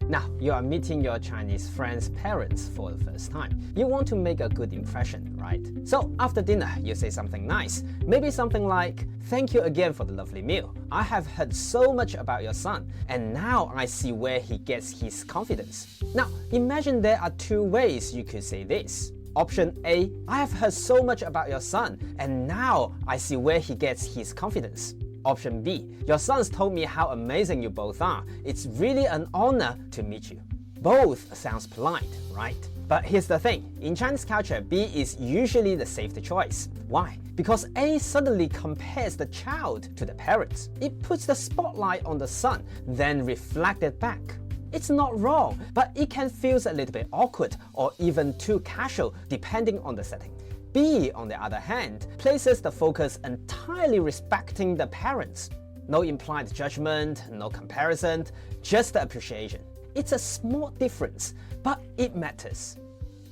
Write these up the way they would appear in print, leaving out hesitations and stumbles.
Now, you are meeting your Chinese friend's parents for the first time. You want to make a good impression, right? So after dinner, you say something nice. Maybe something like, "Thank you again for the lovely meal. I have heard so much about your son, and now I see where he gets his confidence." Now, imagine there are two ways you could say this. Option A, "I have heard so much about your son, and now I see where he gets his confidence." Option B, "Your son's told me how amazing you both are. It's really an honor to meet you." Both sounds polite, right? But here's the thing, in Chinese culture, B is usually the safer choice. Why? Because A suddenly compares the child to the parents. It puts the spotlight on the son, then reflects it back. It's not wrong, but it can feel a little bit awkward or even too casual depending on the setting. B, on the other hand, places the focus entirely respecting the parents. No implied judgment, no comparison, just appreciation. It's a small difference, but it matters.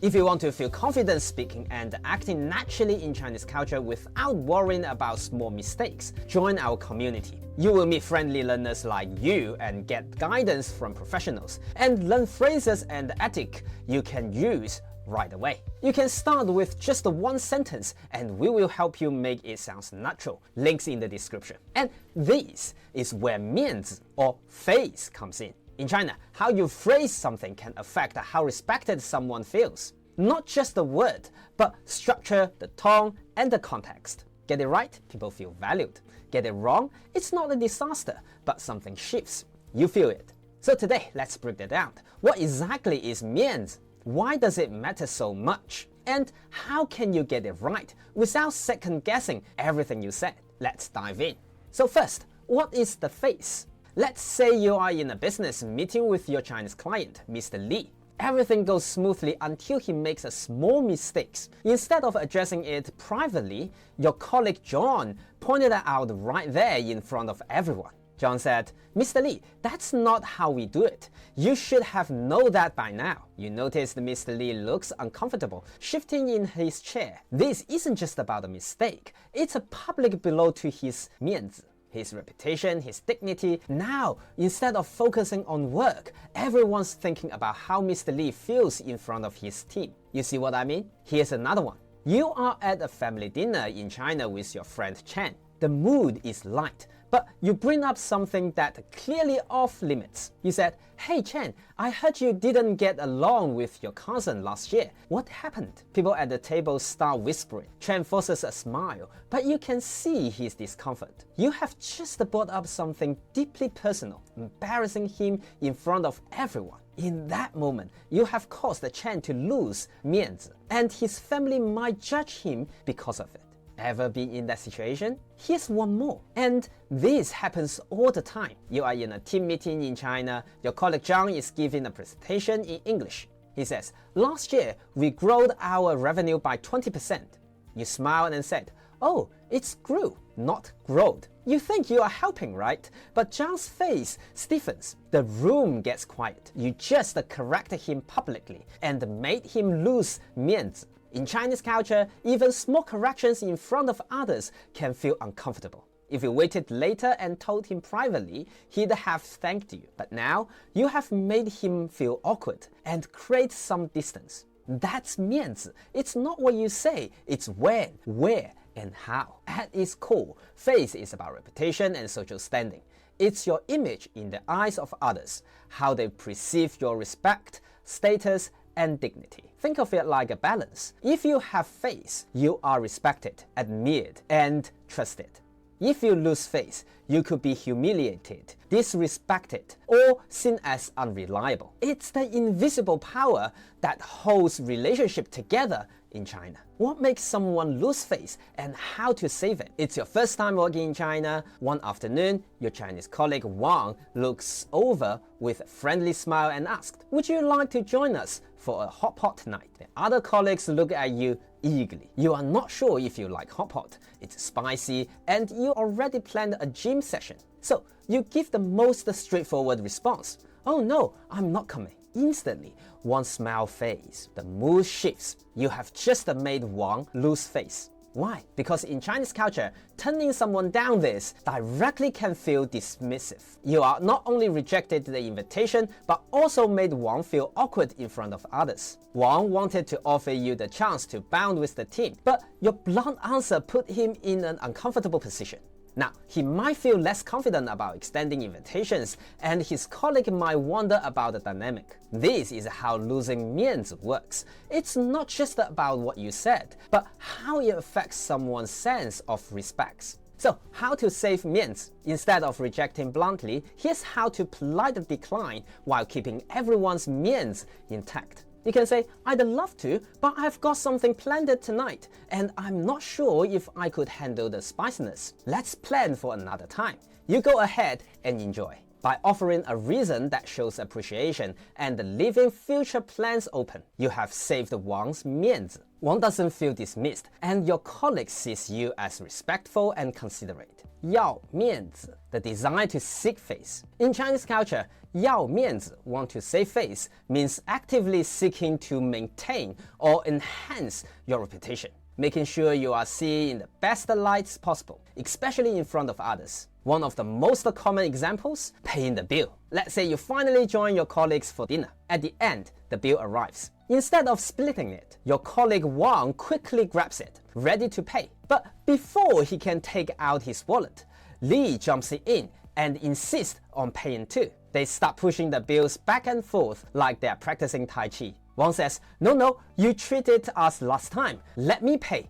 If you want to feel confident speaking and acting naturally in Chinese culture without worrying about small mistakes, join our community. You will meet friendly learners like you and get guidance from professionals, and learn phrases and etiquette you can use right away. You can start with just one sentence and we will help you make it sound natural. Links in the description. And this is where miànzi or face comes in. In China, how you phrase something can affect how respected someone feels. Not just the word, but structure, the tone, and the context. Get it right, people feel valued. Get it wrong, it's not a disaster, but something shifts. You feel it. So today, let's break that down. What exactly is miànzi? Why does it matter so much? And how can you get it right without second-guessing everything you said? Let's dive in. So first, what is the face? Let's say you are in a business meeting with your Chinese client, Mr. Li. Everything goes smoothly until he makes a small mistake. Instead of addressing it privately, your colleague John pointed it out right there in front of everyone. John said, "Mr. Li, that's not how we do it. You should have known that by now." You noticed Mr. Li looks uncomfortable, shifting in his chair. This isn't just about a mistake. It's a public blow to his miànzi, his reputation, his dignity. Now, instead of focusing on work, everyone's thinking about how Mr. Li feels in front of his team. You see what I mean? Here's another one. You are at a family dinner in China with your friend Chen. The mood is light, but you bring up something that clearly off limits. You said, "Hey Chen, I heard you didn't get along with your cousin last year. What happened?" People at the table start whispering. Chen forces a smile, but you can see his discomfort. You have just brought up something deeply personal, embarrassing him in front of everyone. In that moment, you have caused Chen to lose miànzi, and his family might judge him because of it. Ever been in that situation? Here's one more. And this happens all the time. You are in a team meeting in China. Your colleague Zhang is giving a presentation in English. He says, "Last year, we grew our revenue by 20%. You smiled and said, "Oh, it's grew, not growed." You think you are helping, right? But Zhang's face stiffens. The room gets quiet. You just corrected him publicly and made him lose miànzi. In Chinese culture, even small corrections in front of others can feel uncomfortable. If you waited later and told him privately, he'd have thanked you. But now, you have made him feel awkward and create some distance. That's miànzi. It's not what you say, it's when, where, and how. At its core, face is about reputation and social standing. It's your image in the eyes of others, how they perceive your respect, status, and dignity. Think of it like a balance. If you have face, you are respected, admired, and trusted. If you lose face, you could be humiliated, disrespected, or seen as unreliable. It's the invisible power that holds relationship together in China. What makes someone lose face and how to save it? It's your first time working in China. One afternoon, your Chinese colleague Wang looks over with a friendly smile and asked, "Would you like to join us for a hot pot night?" The other colleagues look at you eagerly. You are not sure if you like hot pot. It's spicy and you already planned a gym session. So you give the most straightforward response. "Oh no, I'm not coming." Instantly, one smile fades. The mood shifts. You have just made Wang lose face. Why? Because in Chinese culture, turning someone down this directly can feel dismissive. You are not only rejected the invitation, but also made Wang feel awkward in front of others. Wang wanted to offer you the chance to bond with the team, but your blunt answer put him in an uncomfortable position. Now, he might feel less confident about extending invitations, and his colleague might wonder about the dynamic. This is how losing miànzi works. It's not just about what you said, but how it affects someone's sense of respect. So, how to save miànzi? Instead of rejecting bluntly, here's how to politely decline while keeping everyone's miànzi intact. You can say, I'd love to, but I've got something planned tonight, and I'm not sure if I could handle the spiciness. Let's plan for another time. You go ahead and enjoy. By offering a reason that shows appreciation and leaving future plans open, you have saved Wang's miànzi. Wang doesn't feel dismissed, and your colleague sees you as respectful and considerate. 要面子, the desire to seek face. In Chinese culture, 要面子, want to save face, means actively seeking to maintain or enhance your reputation, making sure you are seen in the best lights possible, especially in front of others. One of the most common examples, paying the bill. Let's say you finally join your colleagues for dinner. At the end, the bill arrives. Instead of splitting it, your colleague Wang quickly grabs it, ready to pay. But before he can take out his wallet, Li jumps in and insists on paying too. They start pushing the bills back and forth like they're practicing Tai Chi. Wang says, No, you treated us last time. Let me pay.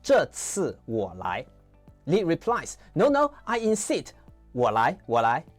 这次我来. Li replies, No, I insist. 我来.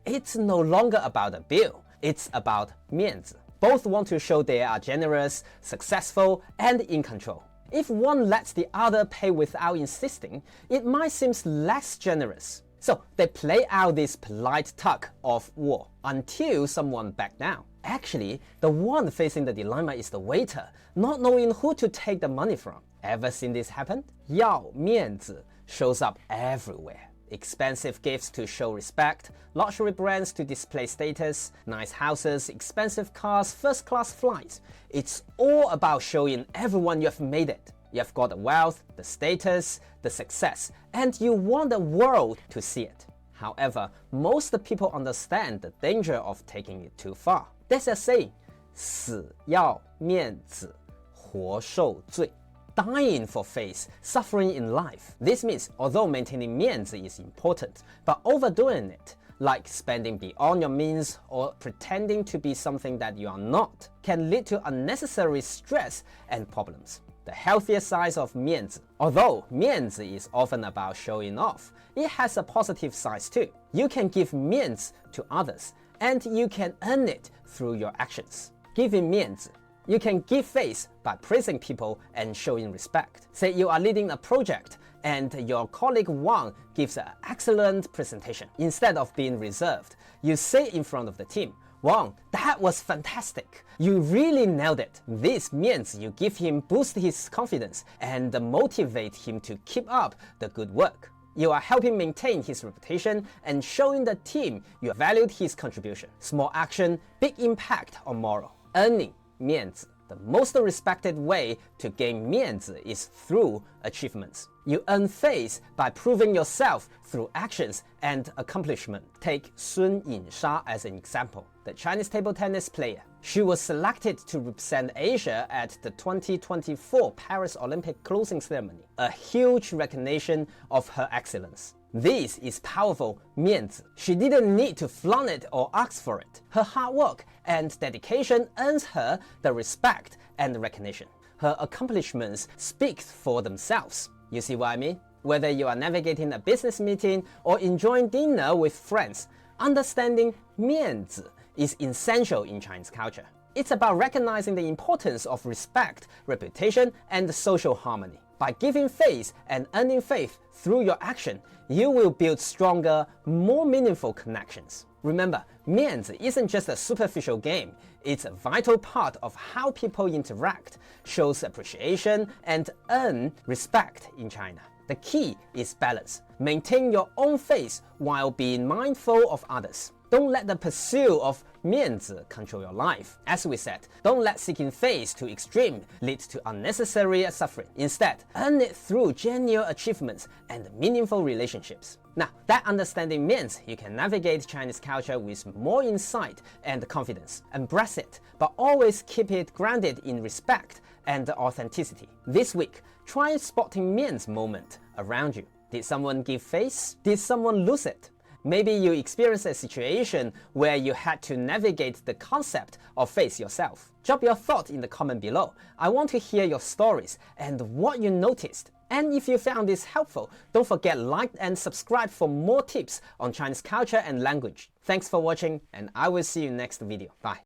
It's no longer about the bill. It's about 面子. Both want to show they are generous, successful, and in control. If one lets the other pay without insisting, it might seem less generous. So they play out this polite tug of war until someone backs down. Actually, the one facing the dilemma is the waiter, not knowing who to take the money from. Ever seen this happen? 要面子 shows up everywhere. Expensive gifts to show respect, luxury brands to display status, nice houses, expensive cars, first-class flights. It's all about showing everyone you've made it. You've got the wealth, the status, the success, and you want the world to see it. However, most people understand the danger of taking it too far. There's a saying, 死要面子活受罪. Dying for face, suffering in life. This means although maintaining miànzi is important, but overdoing it, like spending beyond your means or pretending to be something that you are not, can lead to unnecessary stress and problems. The healthier side of miànzi. Although miànzi is often about showing off, it has a positive side too. You can give miànzi to others, and you can earn it through your actions. Giving miànzi. You can give face by praising people and showing respect. Say you are leading a project and your colleague Wang gives an excellent presentation. Instead of being reserved, you say in front of the team, Wang, that was fantastic. You really nailed it. This miànzi you give him boosts his confidence and motivate him to keep up the good work. You are helping maintain his reputation and showing the team you valued his contribution. Small action, big impact on morale. Earning miànzi. The most respected way to gain miànzi is through achievements. You earn face by proving yourself through actions and accomplishment. Take Sun Yinsha as an example, the Chinese table tennis player. She was selected to represent Asia at the 2024 Paris Olympic closing ceremony, a huge recognition of her excellence. This is powerful miànzi. She didn't need to flaunt it or ask for it. Her hard work and dedication earns her the respect and recognition. Her accomplishments speak for themselves. You see what I mean? Whether you are navigating a business meeting or enjoying dinner with friends, understanding miànzi is essential in Chinese culture. It's about recognizing the importance of respect, reputation, and social harmony. By giving face and earning faith through your action, you will build stronger, more meaningful connections. Remember, miànzi isn't just a superficial game. It's a vital part of how people interact, shows appreciation, and earn respect in China. The key is balance. Maintain your own face while being mindful of others. Don't let the pursuit of 面子 control your life. As we said, don't let seeking face to extreme lead to unnecessary suffering. Instead, earn it through genuine achievements and meaningful relationships. Now, that understanding means you can navigate Chinese culture with more insight and confidence. Embrace it, but always keep it grounded in respect and authenticity. This week, try spotting 面子 moment around you. Did someone give face? Did someone lose it? Maybe you experienced a situation where you had to navigate the concept of face yourself. Drop your thought in the comment below. I want to hear your stories and what you noticed. And if you found this helpful, don't forget like and subscribe for more tips on Chinese culture and language. Thanks for watching, and I will see you next video. Bye.